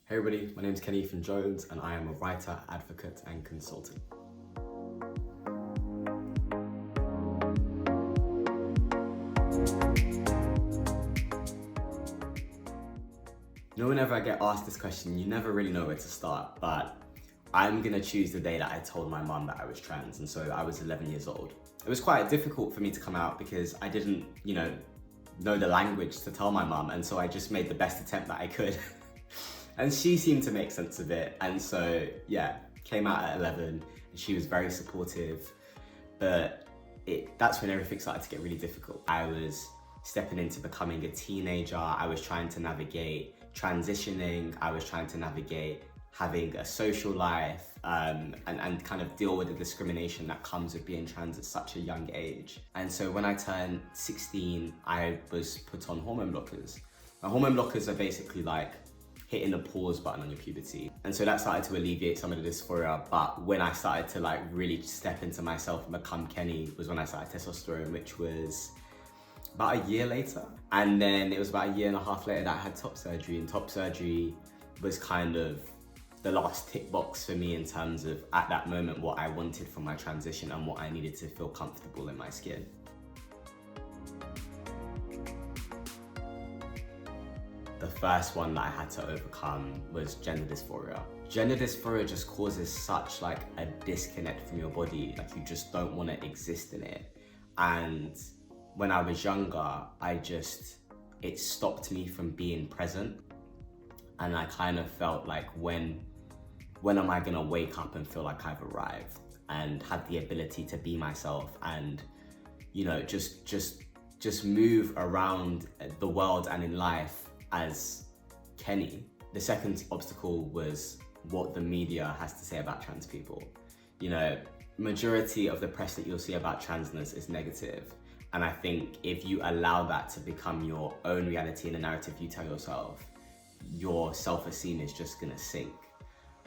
Hey everybody, my name is Kenny from Jones and I am a writer, advocate and consultant. You know, whenever I get asked this question, you never really know where to start, but I'm gonna choose the day that I told my mum that I was trans, and so I was 11 years old. It was quite difficult for me to come out because I didn't, know the language to tell my mum, and so I just made the best attempt that I could. And she seemed to make sense of it, and so yeah, came out at 11, and she was very supportive, but that's when everything started to get really difficult. I was stepping into becoming a teenager, I was trying to navigate transitioning, I was trying to navigate having a social life, and kind of deal with the discrimination that comes with being trans at such a young age. And so when I turned 16, I was put on hormone blockers. Now, hormone blockers are basically like hitting the pause button on your puberty. And so that started to alleviate some of the dysphoria, but when I started to like really step into myself and become Kenny was when I started testosterone, which was about a year later. And then it was about a year and a half later that I had top surgery, and top surgery was kind of the last tick box for me in terms of, at that moment, what I wanted from my transition and what I needed to feel comfortable in my skin. The first one that I had to overcome was gender dysphoria. Gender dysphoria just causes such like a disconnect from your body, like you just don't want to exist in it. And when I was younger, it stopped me from being present. And I kind of felt like when am I gonna wake up and feel like I've arrived and have the ability to be myself and, just move around the world and in life as Kenny. The second obstacle was what the media has to say about trans people. Majority of the press that you'll see about transness is negative. And I think if you allow that to become your own reality and the narrative you tell yourself, your self-esteem is just gonna sink.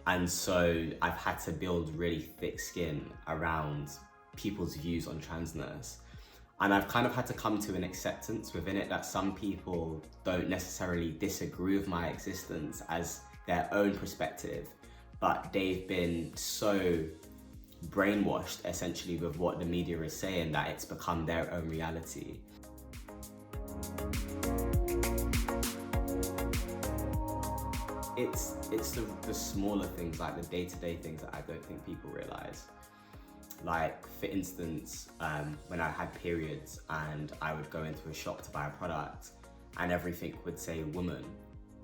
And so I've had to build really thick skin around people's views on transness. And I've kind of had to come to an acceptance within it that some people don't necessarily disagree with my existence as their own perspective, but they've been so brainwashed essentially with what the media is saying that it's become their own reality. It's the smaller things, like the day-to-day things that I don't think people realize. Like, for instance, when I had periods and I would go into a shop to buy a product and everything would say woman,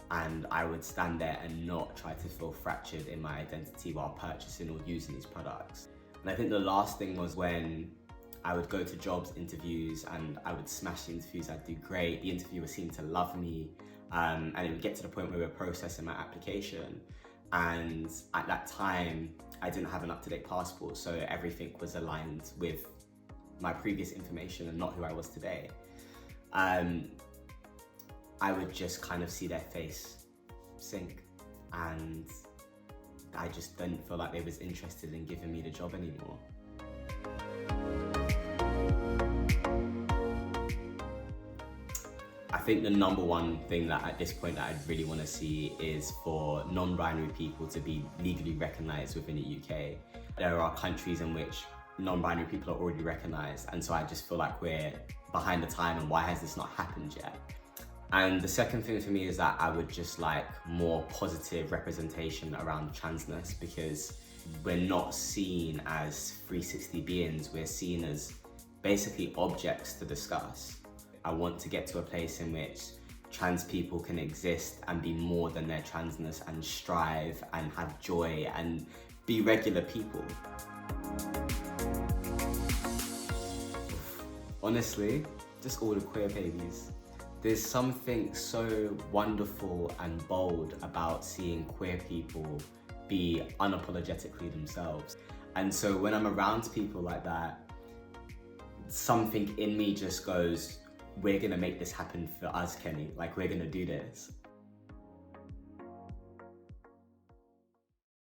and I would stand there and not try to feel fractured in my identity while purchasing or using these products. And I think the last thing was when I would go to jobs interviews and I would smash the interviews, I'd do great, the interviewer seemed to love me, and it would get to the point where we were processing my application. And at that time, I didn't have an up-to-date passport, so everything was aligned with my previous information and not who I was today. I would just kind of see their face sink, and I just didn't feel like they was interested in giving me the job anymore. I think the number one thing that at this point that I'd really want to see is for non-binary people to be legally recognised within the UK. There are countries in which non-binary people are already recognised, and so I just feel like we're behind the time, and why has this not happened yet? And the second thing for me is that I would just like more positive representation around transness, because we're not seen as 360 beings, we're seen as basically objects to discuss. I want to get to a place in which trans people can exist and be more than their transness and strive and have joy and be regular people. Honestly, just all the queer babies. There's something so wonderful and bold about seeing queer people be unapologetically themselves. And so when I'm around people like that, something in me just goes, we're gonna make this happen for us, Kenny. Like, we're gonna do this.